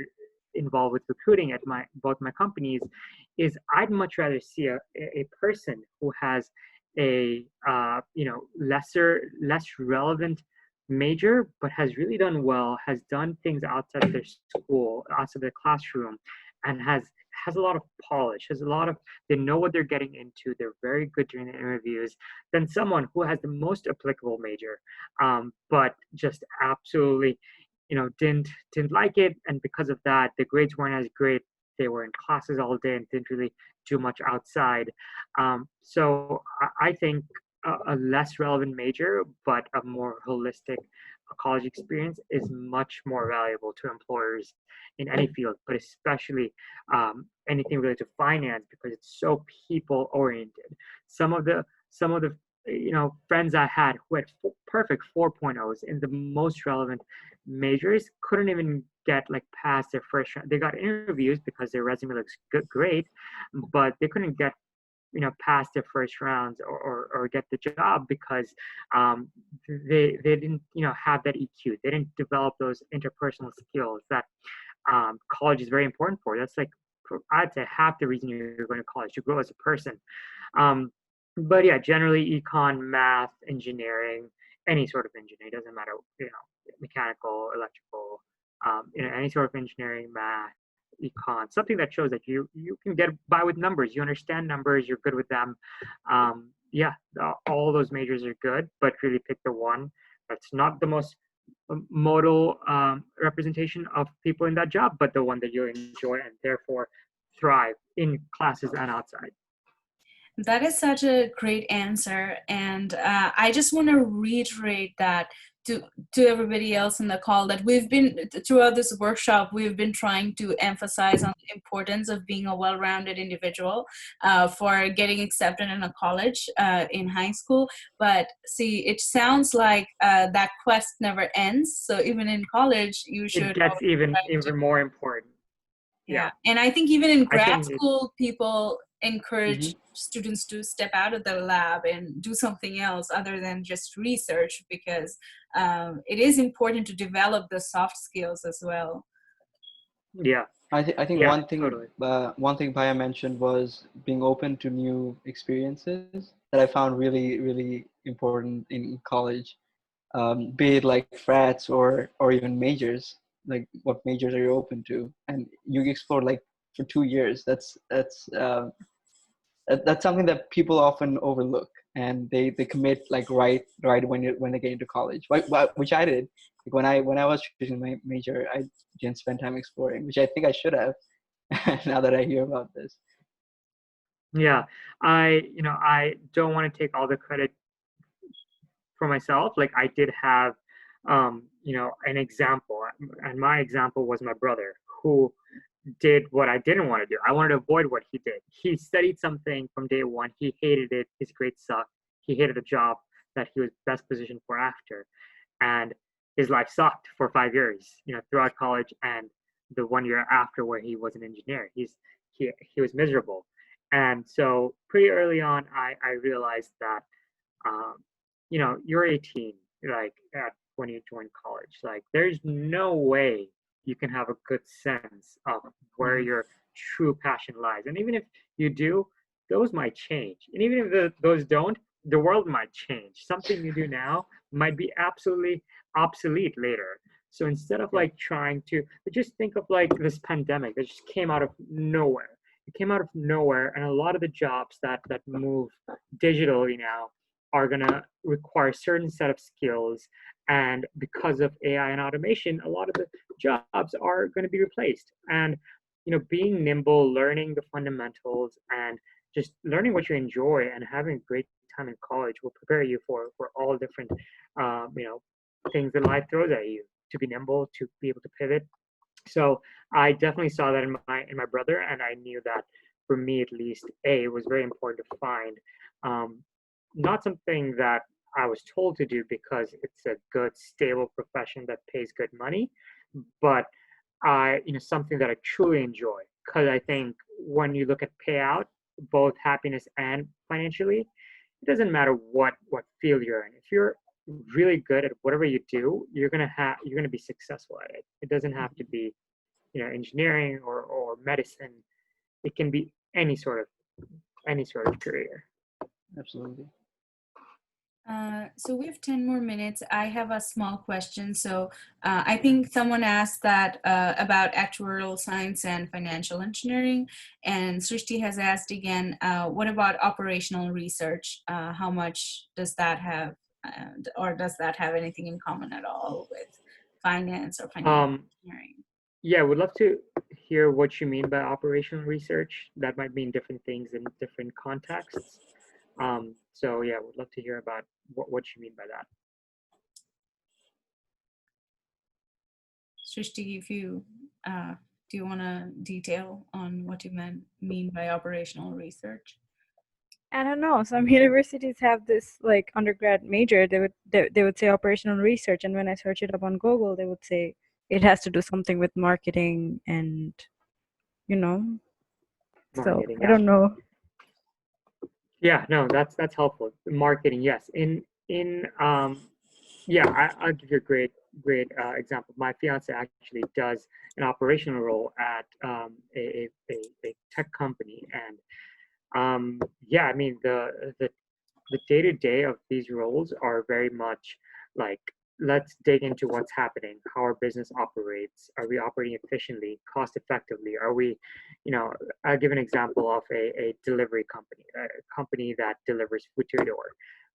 involved with recruiting at both my companies, is I'd much rather see a person who has a less relevant major, but has really done well, has done things outside of their school, outside of the classroom, and has a lot of polish, has a lot of, they know what they're getting into, they're very good during the interviews, than someone who has the most applicable major, but just absolutely, didn't like it, and because of that, the grades weren't as great. They were in classes all day and didn't really do much outside. So I think a less relevant major, but a more holistic college experience is much more valuable to employers in any field, but especially anything related to finance, because it's so people oriented. Some of the friends I had who had perfect 4.0s in the most relevant majors couldn't even get like past their first round. They got interviews because their resume looks great, but they couldn't get past their first rounds or get the job because they didn't have that EQ. They didn't develop those interpersonal skills that college is very important for. That's like, I'd say, half the reason you're going to college, to grow as a person. But yeah, generally econ, math, engineering, any sort of engineering, doesn't matter, mechanical, electrical, any sort of engineering, math, econ, something that shows that you can get by with numbers. You understand numbers, you're good with them. Yeah, all those majors are good, but really pick the one that's not the most modal representation of people in that job, but the one that you enjoy and therefore thrive in classes and outside. That is such a great answer. And I just want to reiterate that to everybody else in the call, that we've been, throughout this workshop, we've been trying to emphasize on the importance of being a well-rounded individual for getting accepted in a college in high school. But see, it sounds like that quest never ends. So even in college, you should. It gets even more important. Yeah. And I think even in grad think school, people encourage students to step out of the lab and do something else other than just research, because it is important to develop the soft skills as well. Yeah. I think Yeah, one thing totally. one thing Paya mentioned was being open to new experiences that I found really, really important in college. Be it like frats or even majors, like what majors are you open to, and you explore like for 2 years. That's something that people often overlook, and they commit like right when they get into college, which I did. Like when I was choosing my major, I didn't spend time exploring, which I think I should have. Now that I hear about this. Yeah, I don't want to take all the credit for myself. Like, I did have an example, and my example was my brother, who did what I didn't want to do. I wanted to avoid what he did. He studied something from day one. He hated it. His grades sucked. He hated the job that he was best positioned for after, and his life sucked for 5 years. Throughout college and the 1 year after, where he was an engineer, he was miserable. And so pretty early on, I realized that um, you're 18, like when you join college. Like, there's no way you can have a good sense of where your true passion lies. And even if you do, those might change. And even if those don't, the world might change. Something you do now might be absolutely obsolete later. So instead of like trying to just think of like this pandemic that just came out of nowhere. It came out of nowhere, and a lot of the jobs that move digitally now are gonna require a certain set of skills. And because of AI and automation, a lot of the jobs are going to be replaced. And being nimble, learning the fundamentals, and just learning what you enjoy and having a great time in college will prepare you for all different things that life throws at you. To be nimble, to be able to pivot. So I definitely saw that in my brother, and I knew that for me at least, it was very important to find um, not something that I was told to do because it's a good, stable profession that pays good money, but something that I truly enjoy. Because I think when you look at payout, both happiness and financially, it doesn't matter what field you're in. If you're really good at whatever you do, you're gonna be successful at it. It doesn't have to be engineering or medicine. It can be any sort of career. Absolutely. So we have 10 more minutes. I have a small question. So I think someone asked that about actuarial science and financial engineering. And Srishti has asked again, what about operational research? How much does that have, or does that have anything in common at all with finance or financial engineering? Yeah, would love to hear what you mean by operational research. That might mean different things in different contexts. So yeah, would love to hear about what you mean by that. Srishti, if you do you want to detail on what you mean by operational research? I don't know. Some universities have this like undergrad major. They would say operational research, and when I search it up on Google, they would say it has to do something with marketing and you know. So Marketing, I yeah. don't know. Yeah, no, that's helpful. Marketing, yes. Yeah, I'll give you a great example. My fiance actually does an operational role at a tech company, and yeah, I mean the day to day of these roles are very much like, let's dig into what's happening, how our business operates, are we operating efficiently, cost effectively, are we, you know, I'll give an example of a delivery company, a company that delivers food to your door.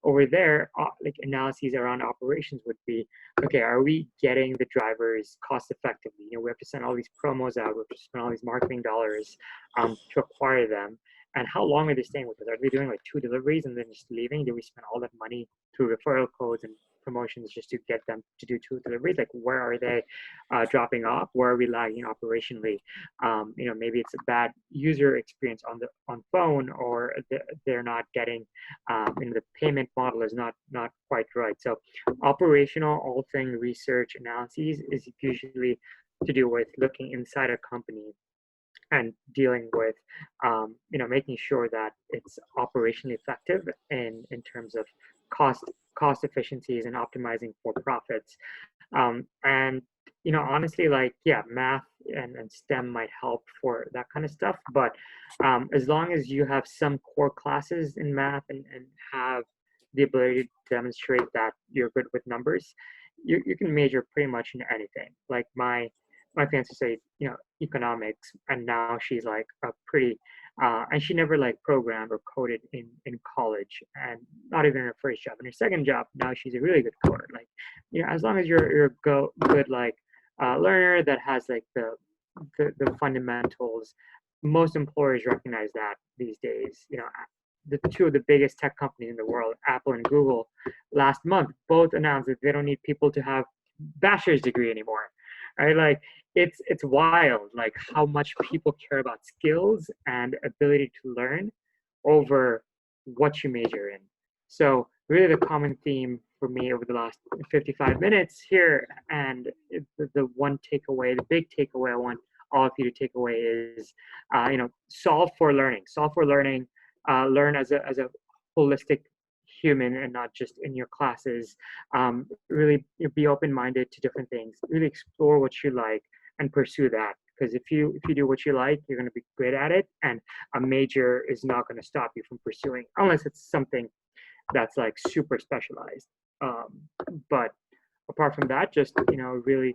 Over there, like analyses around operations would be, okay, are we getting the drivers cost effectively? We have to send all these promos out, we have to spend all these marketing dollars to acquire them, and how long are they staying with us? Are they doing like 2 deliveries and then just leaving? Do we spend all that money through referral codes and promotions just to get them to do 2 deliveries? Like, where are they dropping off? Where are we lagging operationally? Maybe it's a bad user experience on phone, or they're not getting, the payment model is not quite right. So, operational, all thing research analyses is usually to do with looking inside a company and dealing with making sure that it's operationally effective in terms of cost efficiencies and optimizing for profits. And honestly, like, yeah, math and STEM might help for that kind of stuff, but as long as you have some core classes in math and have the ability to demonstrate that you're good with numbers, you can major pretty much in anything. Like my fiance say, economics, and now she's like a pretty, and she never like programmed or coded in college, and not even in her first job. In her second job, now she's a really good coder. Like, as long as you're a good like learner that has like the fundamentals, most employers recognize that these days. The two of the biggest tech companies in the world, Apple and Google, last month both announced that they don't need people to have bachelor's degree anymore. Right? Like, it's wild, like how much people care about skills and ability to learn over what you major in. So really the common theme for me over the last 55 minutes here, and the one takeaway, the big takeaway I want all of you to take away is, solve for learning, learn as a holistic human and not just in your classes. Really be open-minded to different things, really explore what you like and pursue that, because if you do what you like, you're going to be great at it, and a major is not going to stop you from pursuing, unless it's something that's like super specialized. But apart from that, just really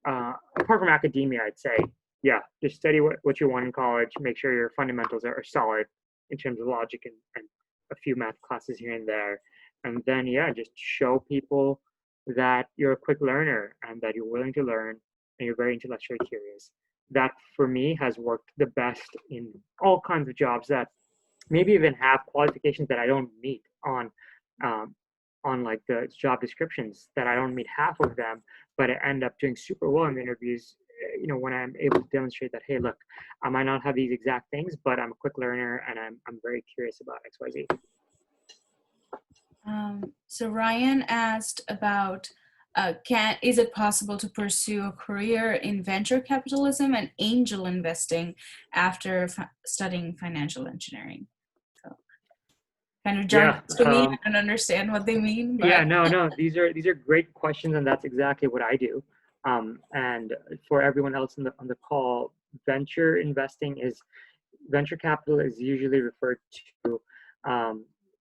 apart from academia, I'd say, yeah, just study what you want in college. Make sure your fundamentals are solid in terms of logic and a few math classes here and there, and then yeah, just show people that you're a quick learner and that you're willing to learn and you're very intellectually curious. That for me has worked the best in all kinds of jobs that maybe even have qualifications that I don't meet um, on like the job descriptions, that I don't meet half of them, but I end up doing super well in the interviews. When I'm able to demonstrate that, hey, look, I might not have these exact things, but I'm a quick learner and I'm very curious about X, Y, Z. So Ryan asked about, is it possible to pursue a career in venture capitalism and angel investing after studying financial engineering? So kind of jargon Yeah. to me. I don't understand what they mean, but Yeah, no. These are great questions, and that's exactly what I do. And for everyone else on the call, venture capital is usually referred to.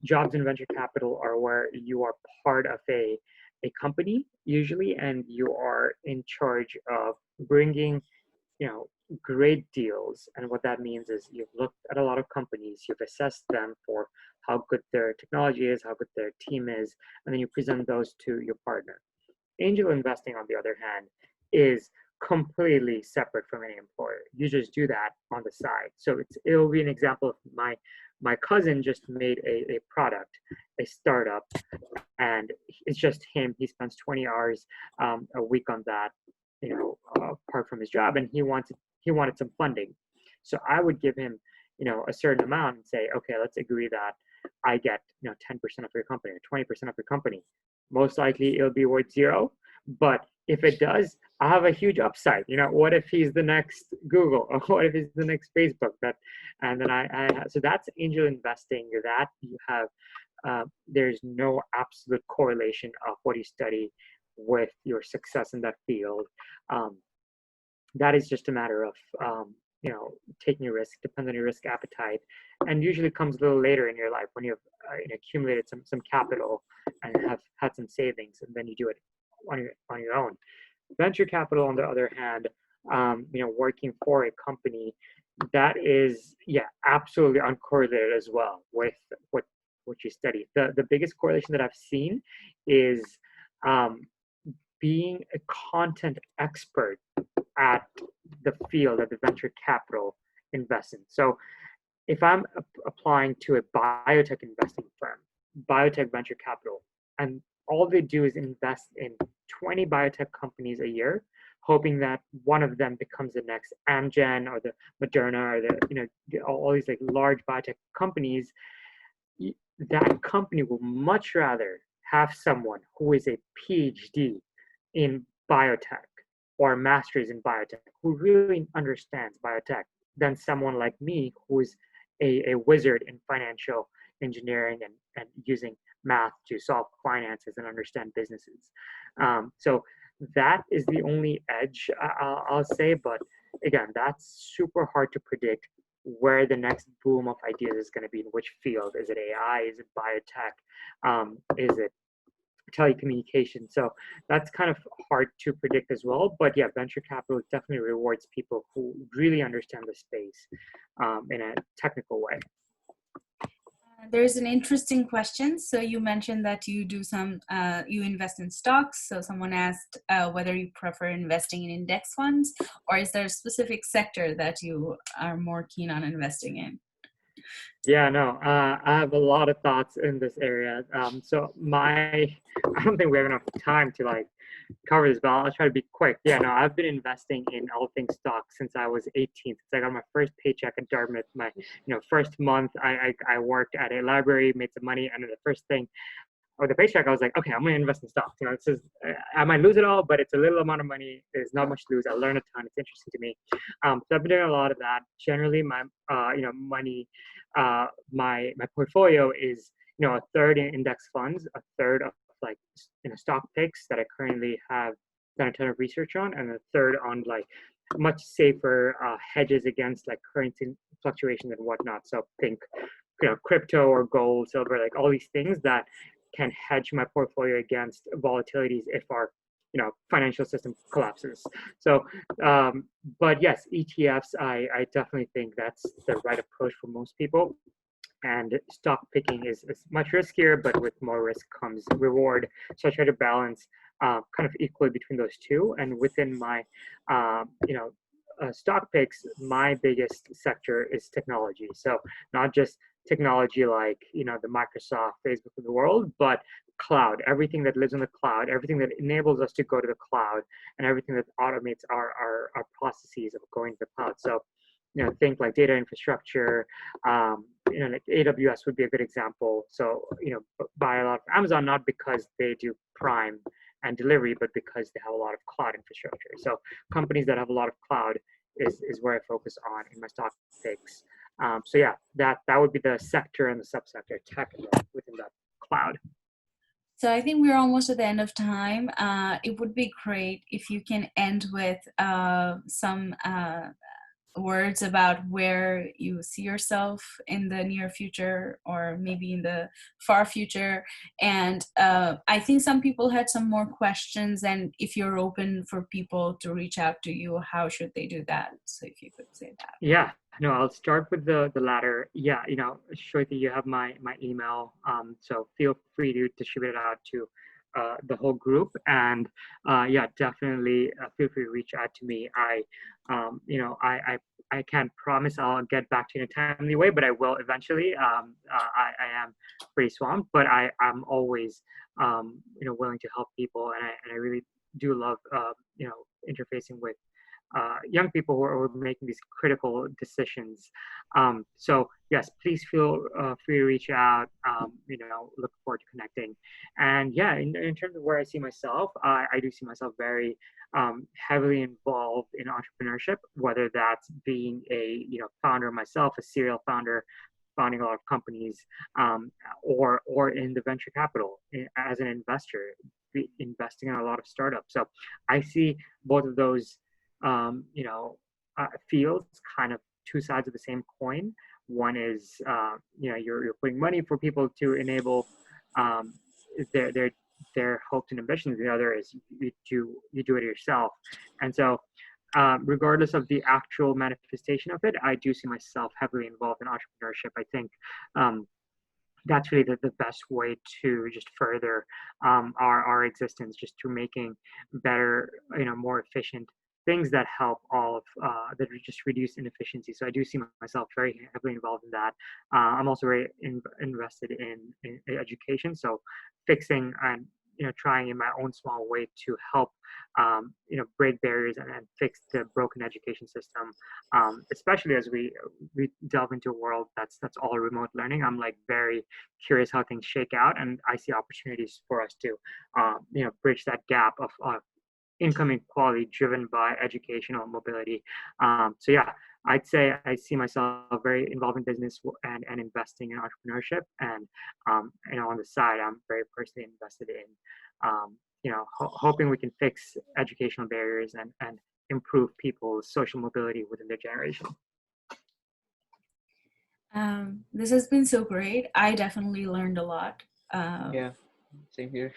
Jobs in venture capital are where you are part of a company usually, and you are in charge of bringing great deals. And what that means is you've looked at a lot of companies, you've assessed them for how good their technology is, how good their team is, and then you present those to your partner. Angel investing, on the other hand, is completely separate from any employer. You just do that on the side. So it'll be an example of my cousin just made a product, a startup, and it's just him. He spends 20 hours a week on that, apart from his job, and he wanted some funding. So I would give him, a certain amount and say, okay, let's agree that I get, 10% of your company or 20% of your company. Most likely it'll be worth zero, but if it does, I have a huge upside. What if he's the next Google, or what if he's the next Facebook? And then so that's angel investing. That you have, there's no absolute correlation of what you study with your success in that field. That is just a matter of taking a risk, depends on your risk appetite, and usually comes a little later in your life when you've accumulated some capital and have had some savings, and then you do it on your own. Venture capital, on the other hand, working for a company, that is, yeah, absolutely uncorrelated as well with what you study. The biggest correlation that I've seen is um, being a content expert at the field that the venture capital invests in. So if I'm applying to a biotech investing firm, biotech venture capital, and all they do is invest in 20 biotech companies a year, hoping that one of them becomes the next Amgen or the Moderna or all these like large biotech companies, that company will much rather have someone who is a PhD in biotech or a master's in biotech who really understands biotech than someone like me who is a wizard in financial engineering and using math to solve finances and understand businesses. So that is the only edge I'll say. But again, that's super hard to predict where the next boom of ideas is going to be, in which field. Is it AI? Is it biotech? Is it telecommunication? So that's kind of hard to predict as well. But yeah, venture capital definitely rewards people who really understand the space in a technical way. There's an interesting question. So you mentioned that you do you invest in stocks. So someone asked whether you prefer investing in index funds, or is there a specific sector that you are more keen on investing in? Yeah, no, I have a lot of thoughts in this area. So I don't think we have enough time to like cover this, but I'll try to be quick. Yeah, no, I've been investing in all things stocks since I was 18. Since I got my first paycheck at Dartmouth, my first month, I worked at a library, made some money, and then the first thing with the paycheck, I was like, okay, I'm going to invest in stocks. This is, I might lose it all, but it's a little amount of money. There's not much to lose. I learn a ton. It's interesting to me. So I've been doing a lot of that. Generally, my money, my portfolio is a third in index funds, a third of like stock picks that I currently have done a ton of research on, and a third on like much safer hedges against like currency fluctuations and whatnot. So think crypto or gold, silver, like all these things that can hedge my portfolio against volatilities if our financial system collapses. So, but yes, ETFs, I definitely think that's the right approach for most people. And stock picking is much riskier, but with more risk comes reward. So I try to balance kind of equally between those two. And within my, stock picks, my biggest sector is technology. So not just technology like the Microsoft, Facebook of the world, but cloud, everything that lives in the cloud, everything that enables us to go to the cloud, and everything that automates our processes of going to the cloud. So think like data infrastructure, like AWS would be a good example. So, buy a lot of Amazon, not because they do Prime and delivery, but because they have a lot of cloud infrastructure. So companies that have a lot of cloud is where I focus on in my stock picks. So yeah, that would be the sector and the subsector tech within that cloud. So I think we're almost at the end of time. It would be great if you can end with some words about where you see yourself in the near future or maybe in the far future. And I think some people had some more questions, and if you're open for people to reach out to you, how should they do that? So if you could say that. Yeah, no, I'll start with the latter. Yeah, Shweta, you have my email, so feel free to distribute it out to the whole group. And yeah, definitely feel free to reach out to me. I can't promise I'll get back to you in a timely way, but I will eventually. I am pretty swamped, but I'm always willing to help people, and I really do love interfacing with young people who are making these critical decisions. So yes, please feel free to reach out. Look forward to connecting. And yeah, in terms of where I see myself, I do see myself very heavily involved in entrepreneurship, whether that's being a founder myself, a serial founder, founding a lot of companies, or in the venture capital as an investor, investing in a lot of startups. So I see both of those fields kind of two sides of the same coin. One is you're putting money for people to enable um, their hopes and ambitions. The other is you do it yourself. And so regardless of the actual manifestation of it, I do see myself heavily involved in entrepreneurship. I think that's really the best way to just further our existence, just through making better, more efficient things that help all of that just reduce inefficiency. So I do see myself very heavily involved in that. I'm also very invested in education. So fixing and trying in my own small way to help break barriers and fix the broken education system, especially as we delve into a world that's all remote learning. I'm like very curious how things shake out, and I see opportunities for us to bridge that gap of income inequality driven by educational mobility. So yeah, I'd say I see myself very involved in business and investing in entrepreneurship. And on the side, I'm very personally invested in hoping we can fix educational barriers and improve people's social mobility within their generation. This has been so great. I definitely learned a lot. Yeah, same here.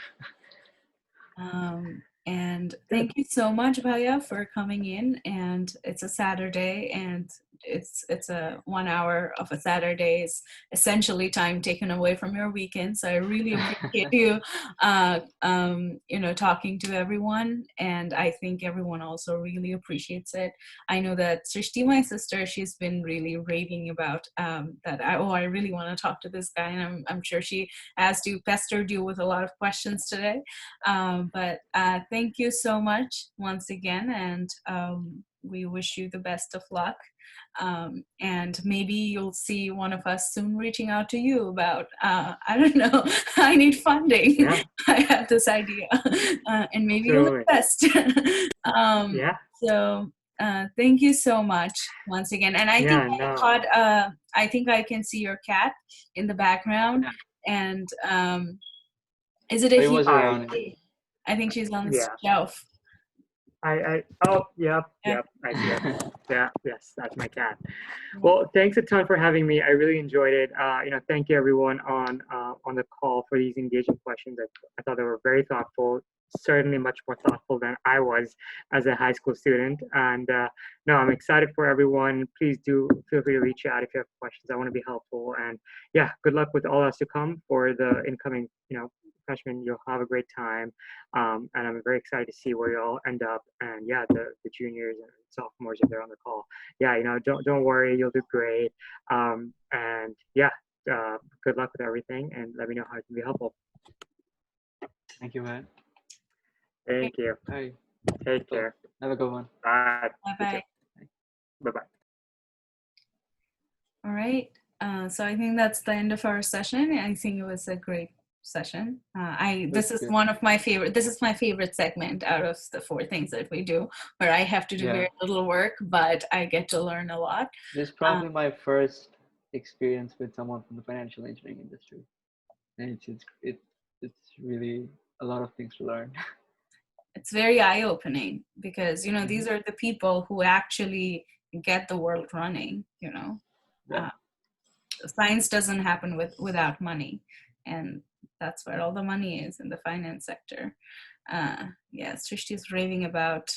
And thank you so much, Bhaya, for coming in. And it's a Saturday, and it's a 1 hour of a Saturday is essentially time taken away from your weekend. So I really appreciate you, talking to everyone, and I think everyone also really appreciates it. I know that Srishti, my sister, she's been really raving about that. I really want to talk to this guy, and I'm sure she has to pestered you with a lot of questions today. But thank you so much once again, and we wish you the best of luck. And maybe you'll see one of us soon reaching out to you about, I don't know, I need funding. Yeah. I have this idea. And maybe Totally. you'll invest. Yeah. So thank you so much once again. And I think I caught, I think I can see your cat in the background. And is it a It was he? around. I think she's on the Yeah. shelf. Oh, yep. I see it. Yeah, yes, that's my cat. Well, thanks a ton for having me. I really enjoyed it. Thank you everyone on the call for these engaging questions. I thought they were very thoughtful, certainly much more thoughtful than I was as a high school student. And no, I'm excited for everyone. Please do feel free to reach out if you have questions. I want to be helpful. And yeah, good luck with all that's to come for the incoming, freshmen. You'll have a great time. And I'm very excited to see where you all end up. And yeah, the juniors and sophomores, if they're on the call, yeah, don't worry, you'll do great. And yeah, good luck with everything, and let me know how I can be helpful. Thank you, man. Thank you. Bye. Take care. Have a good one. Bye. Bye-bye. Bye-bye. All right. So I think that's the end of our session. I think it was a great session. This is one of my favorite. This is my favorite segment out of the 4 things that we do, where I have to do very little work, but I get to learn a lot. This is probably my first experience with someone from the financial engineering industry, and it's really a lot of things to learn. It's very eye-opening because these are the people who actually get the world running. Science doesn't happen without money, and that's where all the money is, in the finance sector. Srishti is raving about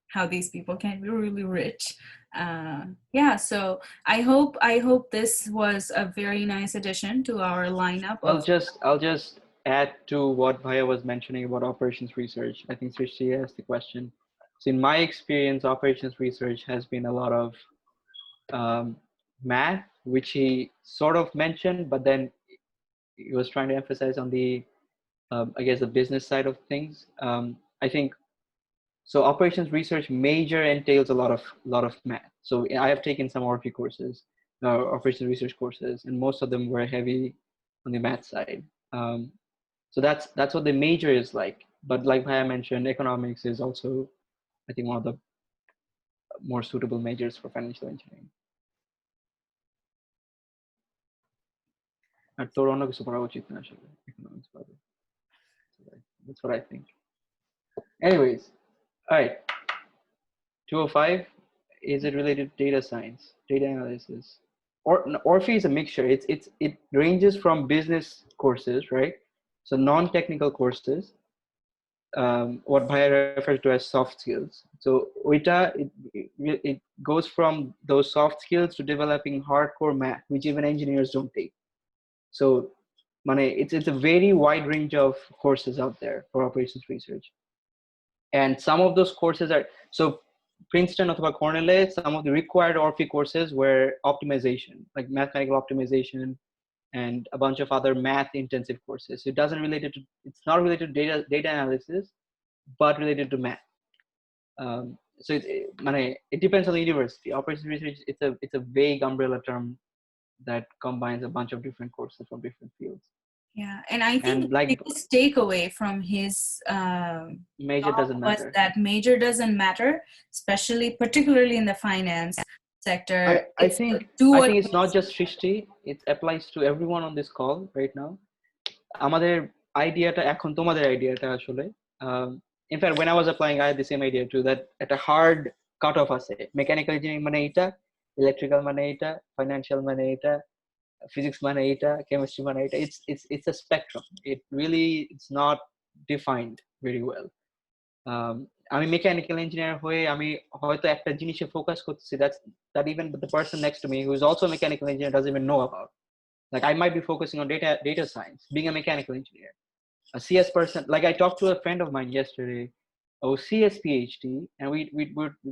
how these people can be really rich. So I hope this was a very nice addition to our lineup. I'll just add to what Bhaiya was mentioning about operations research. I think Srishti asked the question. So in my experience, operations research has been a lot of math, which he sort of mentioned, but then he was trying to emphasize on the, I guess, the business side of things. I think so. Operations research major entails a lot of math. So I have taken some RP courses, operations research courses, and most of them were heavy on the math side. So that's what the major is like. But like Bhaiya mentioned, economics is also, I think, one of the more suitable majors for financial engineering. আর তোর অন্য কিছু পড়া উচিত না আসলে economics পাবে. That's what I think. Anyways, all right. 205, is it related to data science, data analysis? Orphe is a mixture. It ranges from business courses, right? So non-technical courses, what Bhaiya refers to as soft skills. So it goes from those soft skills to developing hardcore math, which even engineers don't take. So it's a very wide range of courses out there for operations research. And some of those courses are, so Princeton or Cornell, some of the required Orphe courses were optimization, like mathematical optimization and a bunch of other math intensive courses. So it's not related to data analysis, but related to math. So it depends on the university. Operations research, it's a vague umbrella term that combines a bunch of different courses from different fields. Yeah, and I think the biggest takeaway from his major doesn't matter. Was that major doesn't matter, particularly in the finance sector. I think it's not just Srishti. It applies to everyone on this call right now. আমাদের আইডিয়াটা এখন তোমাদের আইডিয়াটা আসলে in fact when I was applying I had the same idea too, that at a hard cut off আছে mechanical engineering মানে এটা, electrical মানে এটা, financial মানে এটা, physics মানে এটা, chemistry মানে এটা. It's a spectrum. It's not defined very well. আমি মেকানিক্যাল ইঞ্জিনিয়ার হয়ে আমি হয়তো একটা জিনিসে ফোকাস করতেছি that even the person next to me who is also a mechanical engineer doesn't even know about. Like I might be focusing on data science, being a mechanical engineer. A CS person, like I talked to a friend of mine yesterday, CS PhD, and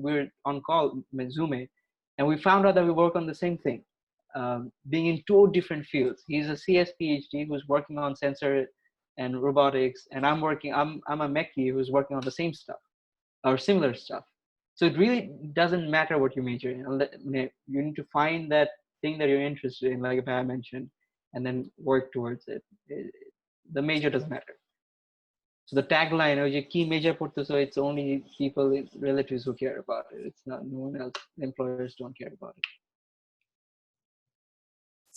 we're on call with Zoom, and we found out that we work on the same thing, being in 2 different fields. He's a CS PhD who's working on sensor and robotics, and I'm a mechie who's working on the same stuff or similar stuff. So it really doesn't matter what you major in. You need to find that thing that you're interested in, like I mentioned, and then work towards it. The major doesn't matter. So the tagline, key major so it's only people, relatives who care about it. It's not, no one else. Employers don't care about it.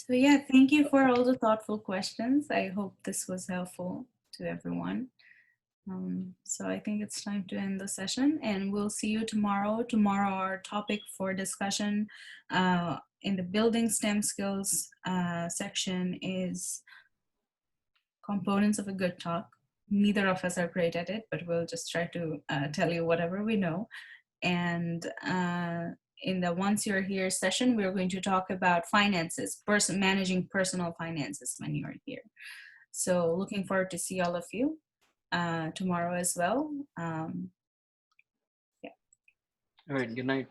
So yeah, thank you for all the thoughtful questions. I hope this was helpful to everyone. So I think it's time to end the session, and we'll see you tomorrow. Tomorrow our topic for discussion in the building STEM skills section is components of a good talk. Neither of us are great at it, but we'll just try to tell you whatever we know. And in the Once You're Here session, we're going to talk about finances, managing personal finances when you're here. So looking forward to see all of you tomorrow as well. All right. Good night.